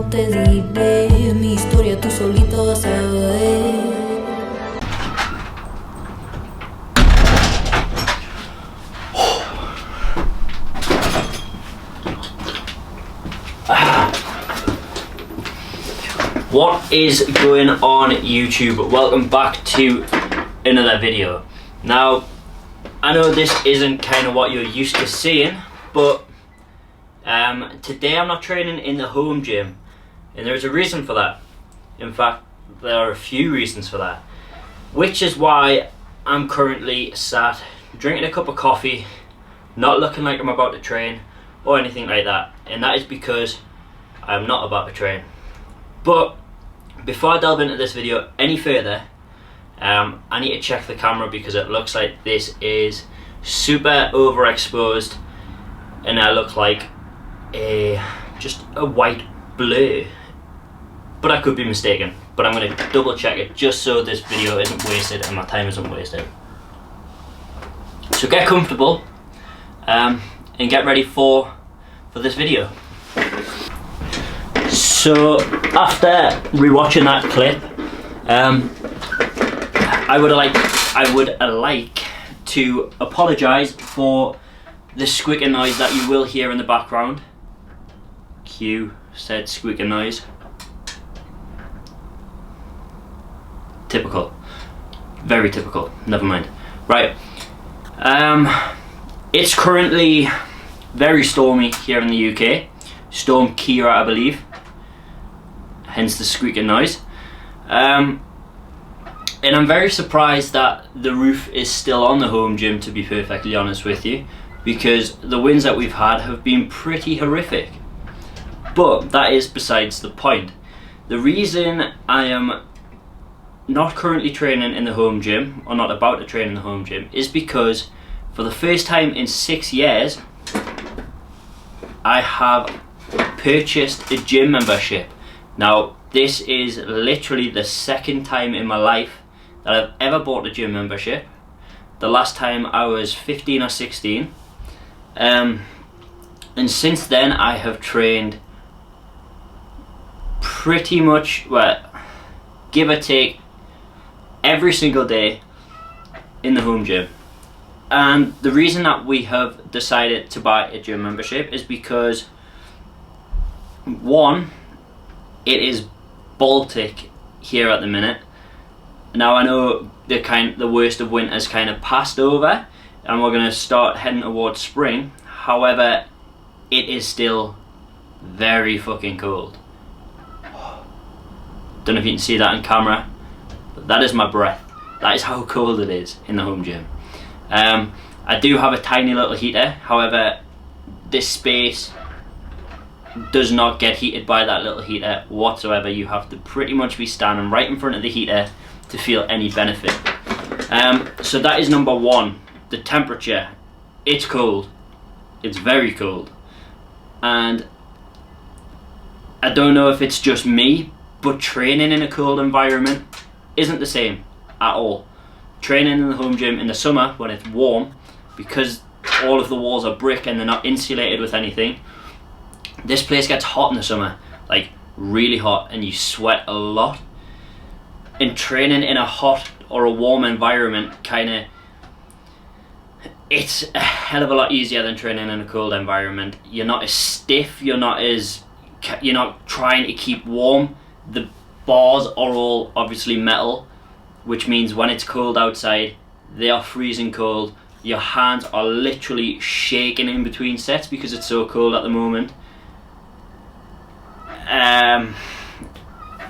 te diré mi historia, tú solito vas a ver. What is going on, YouTube? Welcome back to another video. Now, I know this isn't kind of what you're used to seeing, but today I'm not training in the home gym, and there's a reason for that. In fact, there are a few reasons for that, which is why I'm currently sat drinking a cup of coffee, not looking like I'm about to train or anything like that, and that is because I'm not about to train. But before I delve into this video any further, I need to check the camera because it looks like this is super overexposed and I look like just a white blur. But I could be mistaken, but I'm going to double check it just so this video isn't wasted and my time isn't wasted. So get comfortable and get ready for this video. So after rewatching that clip, I would like to apologise for the squeaking noise that you will hear in the background. Cue said squeaking noise. Typical. Very typical. Never mind. Right. It's currently very stormy here in the UK. Storm Kira, I believe. Hence the squeaking noise. And I'm very surprised that the roof is still on the home gym, to be perfectly honest with you, because the winds that we've had have been pretty horrific. But that is besides the point. The reason I am not currently training in the home gym, or not about to train in the home gym, is because for the first time in 6 years, I have purchased a gym membership. Now, this is literally the second time in my life that I've ever bought a gym membership. The last time I was 15 or 16. And since then I have trained pretty much, well, give or take, every single day in the home gym. And the reason that we have decided to buy a gym membership is because, one, it is Baltic here at the minute. Now I know the worst of winter's kind of passed over and we're going to start heading towards spring. However, it is still very fucking cold. Don't know if you can see that on camera, but that is my breath. That is how cold it is in the home gym. I do have a tiny little heater, however this space does not get heated by that little heater whatsoever. You have to pretty much be standing right in front of the heater to feel any benefit. So that is number one, the temperature. It's cold, it's very cold, and I don't know if it's just me, but training in a cold environment isn't the same at all. Training in the home gym in the summer when it's warm, because all of the walls are brick and they're not insulated with anything, this place gets hot in the summer, like really hot, and you sweat a lot. And training in a hot or a warm environment it's a hell of a lot easier than training in a cold environment. You're not as stiff, you're not trying to keep warm. The bars are all obviously metal, which means when it's cold outside, they are freezing cold. Your hands are literally shaking in between sets because it's so cold at the moment.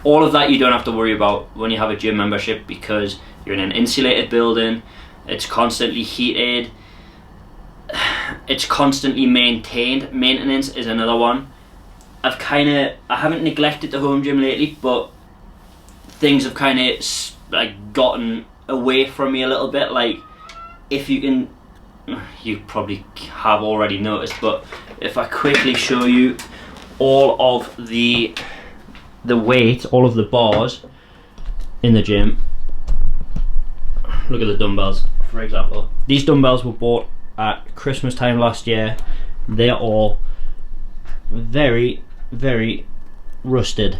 All of that you don't have to worry about when you have a gym membership, because you're in an insulated building, it's constantly heated, it's constantly maintained. Maintenance is another one. I haven't neglected the home gym lately, but things have kind of gotten away from me a little bit. Like, if you probably have already noticed, but if I quickly show you all of the weight, all of the bars in the gym. Look at the dumbbells, for example. These dumbbells were bought at Christmas time last year. They're all very, very rusted,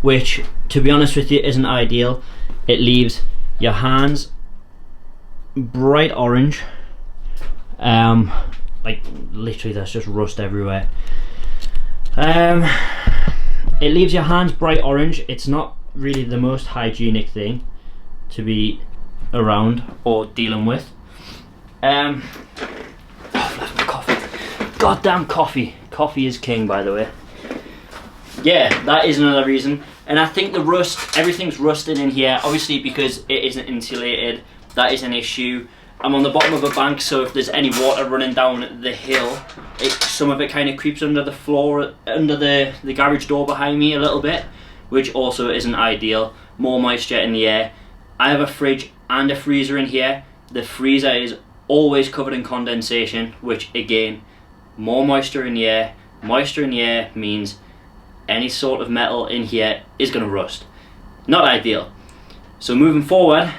which, to be honest with you, isn't ideal. It leaves your hands bright orange, like literally there's just rust everywhere. It leaves your hands bright orange. It's not really the most hygienic thing to be around or dealing with. Oh, I've left my coffee. Goddamn coffee. Coffee is king, by the way. Yeah, that is another reason. And I think the rust, everything's rusted in here, obviously because it isn't insulated. That is an issue. I'm on the bottom of a bank, so if there's any water running down the hill, some of it kind of creeps under the floor, under the garage door behind me a little bit, which also isn't ideal. More moisture in the air. I have a fridge and a freezer in here. The freezer is always covered in condensation, which again, more moisture in the air. Moisture in the air means any sort of metal in here is going to rust. Not ideal. So moving forward,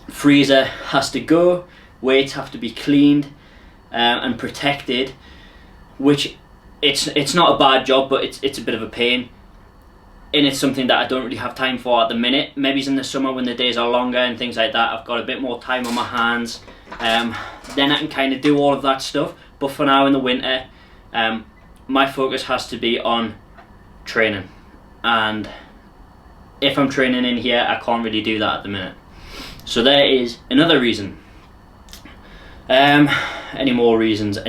freezer has to go, weights have to be cleaned and protected, which it's not a bad job, but it's a bit of a pain, and it's something that I don't really have time for at the minute. Maybe it's in the summer when the days are longer and things like that, I've got a bit more time on my hands, then I can kind of do all of that stuff. But for now in the winter, my focus has to be on training, and if I'm training in here I can't really do that at the minute. So there is another reason. Any more reasons?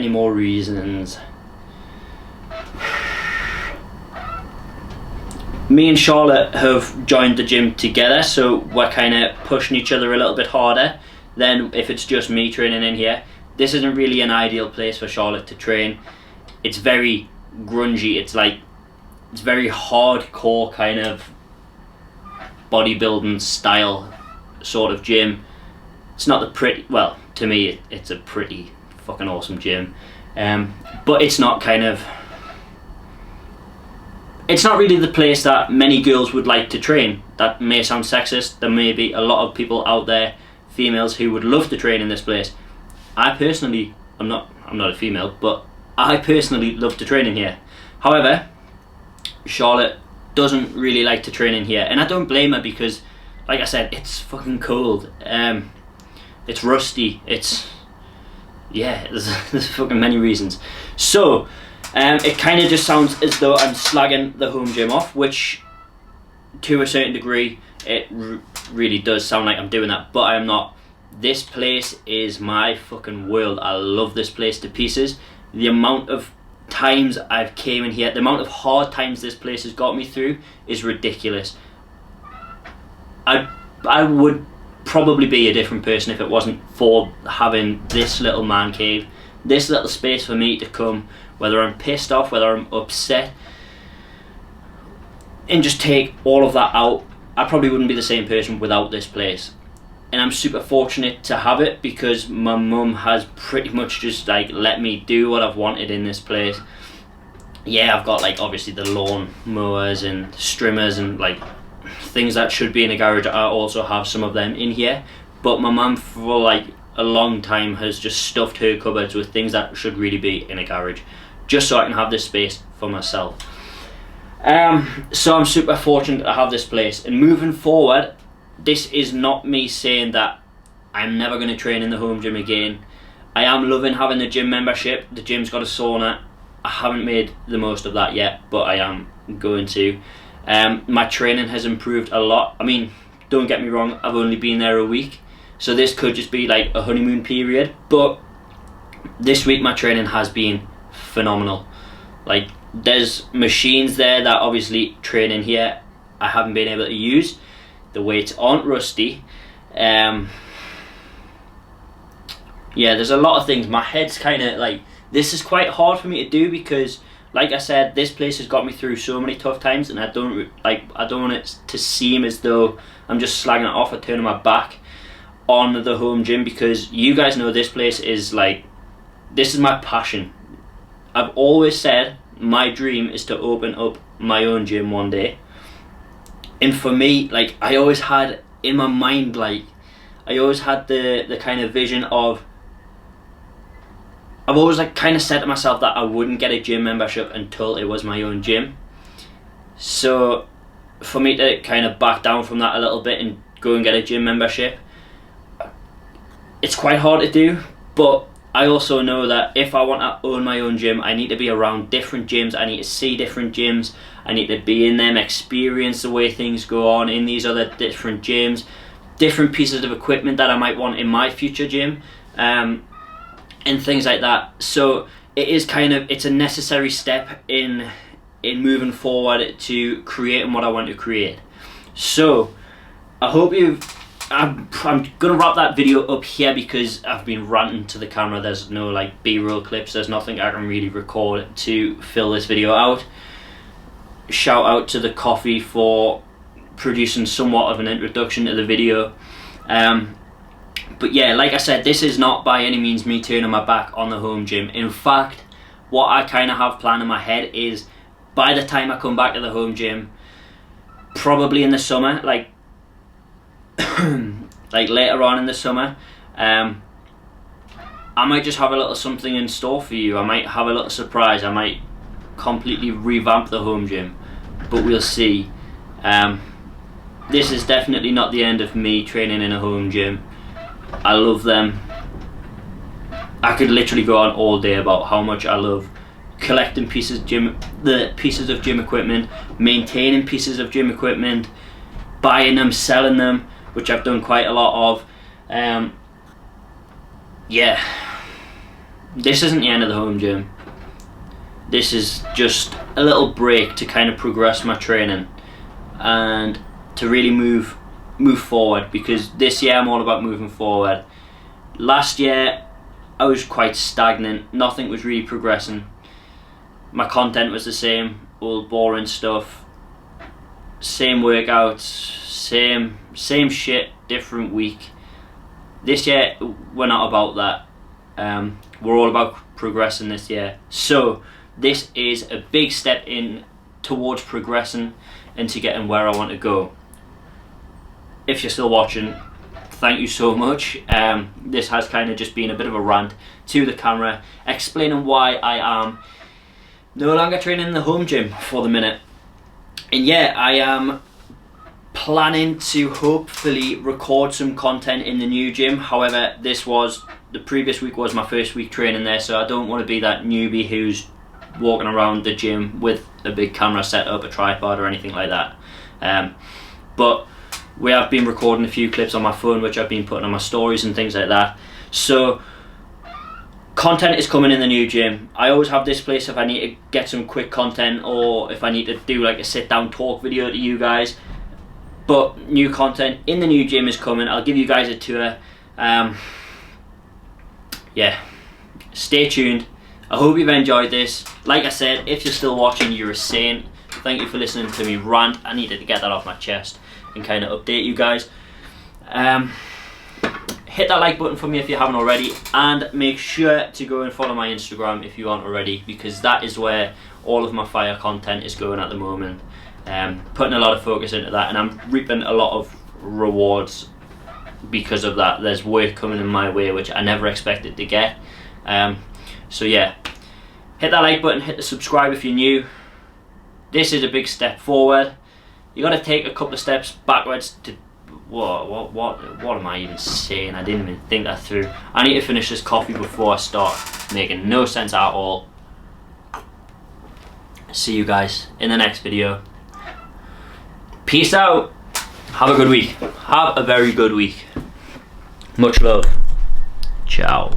Me and Charlotte have joined the gym together, so we're kind of pushing each other a little bit harder than if it's just me training in here. This isn't really an ideal place for Charlotte to train. It's very grungy, it's very hardcore kind of bodybuilding style sort of gym. It's not the pretty, well, to me it's a pretty fucking awesome gym, but it's not really the place that many girls would like to train. That may sound sexist. There may be a lot of people out there, females, who would love to train in this place. I personally, I'm not a female, but I personally love to train in here. However, Charlotte doesn't really like to train in here, and I don't blame her because, like I said, it's fucking cold. It's rusty. There's fucking many reasons. So, it kind of just sounds as though I'm slagging the home gym off, which, to a certain degree, it really does sound like I'm doing that, but I am not. This place is my fucking world. I love this place to pieces. The amount of times I've came in here, the amount of hard times this place has got me through is ridiculous. I would probably be a different person if it wasn't for having this little man cave, this little space for me to come, whether I'm pissed off, whether I'm upset, and just take all of that out. I probably wouldn't be the same person without this place. And I'm super fortunate to have it because my mum has pretty much just let me do what I've wanted in this place. Yeah, I've got obviously the lawn mowers and strimmers and things that should be in a garage. I also have some of them in here, but my mum for a long time has just stuffed her cupboards with things that should really be in a garage, just so I can have this space for myself. So I'm super fortunate to have this place, and moving forward, this is not me saying that I'm never going to train in the home gym again. I am loving having the gym membership. The gym's got a sauna. I haven't made the most of that yet, but I am going to. My training has improved a lot. I mean, don't get me wrong, I've only been there a week, so this could just be a honeymoon period, but this week my training has been phenomenal. There's machines there that obviously train in here I haven't been able to use. The weights aren't rusty. Yeah, there's a lot of things. My head's kind of this is quite hard for me to do because, like I said, this place has got me through so many tough times, and I don't want it to seem as though I'm just slagging it off or turning my back on the home gym, because you guys know this place is this is my passion. I've always said my dream is to open up my own gym one day. And for me, I always had in my mind, I always had the kind of vision of I've always like kind of said to myself that I wouldn't get a gym membership until it was my own gym. So for me to kind of back down from that a little bit and go and get a gym membership, it's quite hard to do, but I also know that if I want to own my own gym, I need to be around different gyms, I need to see different gyms, I need to be in them, experience the way things go on in these other different gyms, different pieces of equipment that I might want in my future gym, and things like that. So it is kind of, it's a necessary step in moving forward to creating what I want to create. So I hope I'm gonna wrap that video up here because I've been ranting to the camera. There's no like B-roll clips, there's nothing I can really record to fill this video out. Shout out to the coffee for producing somewhat of an introduction to the video. But yeah, like I said, this is not by any means me turning my back on the home gym. In fact, what I kind of have planned in my head is by the time I come back to the home gym, probably in the summer, like like later on in the summer, I might just have a little something in store for you. I might have a little surprise. I might completely revamp the home gym, but we'll see. This is definitely not the end of me training in a home gym. I love them. I could literally go on all day about how much I love collecting pieces of gym equipment, maintaining pieces of gym equipment, buying them, selling them, which I've done quite a lot of. Yeah, this isn't the end of the home gym. This is just a little break to kind of progress my training and to really move forward, because this year I'm all about moving forward. Last year I was quite stagnant, nothing was really progressing. My content was the same, old boring stuff, same workouts, same shit, different week. This year we're not about that. We're all about progressing this year. So this is a big step in towards progressing into getting where I want to go. If you're still watching, thank you so much. This has kind of just been a bit of a rant to the camera, explaining why I am no longer training in the home gym for the minute. And yeah, I am planning to hopefully record some content in the new gym. However, the previous week was my first week training there, so I don't want to be that newbie who's walking around the gym with a big camera set up, a tripod or anything like that. But we have been recording a few clips on my phone, which I've been putting on my stories and things like that. So content is coming in the new gym. I always have this place if I need to get some quick content, or if I need to do like a sit down talk video to you guys. But new content in the new gym is coming. I'll give you guys a tour. Yeah, stay tuned. I hope you've enjoyed this. Like I said, if you're still watching, you're a saint. Thank you for listening to me rant. I needed to get that off my chest and kind of update you guys. Hit that like button for me if you haven't already, and make sure to go and follow my Instagram if you aren't already, because that is where all of my fire content is going at the moment. Putting a lot of focus into that, and I'm reaping a lot of rewards because of that. There's work coming in my way which I never expected to get. So yeah, hit that like button, hit the subscribe if you're new. This is a big step forward. You got to take a couple of steps backwards to what am I even saying? I didn't even think that through. I need to finish this coffee before I start making no sense at all. See you guys in the next video. Peace out. Have a good week. Have a very good week. Much love. Ciao.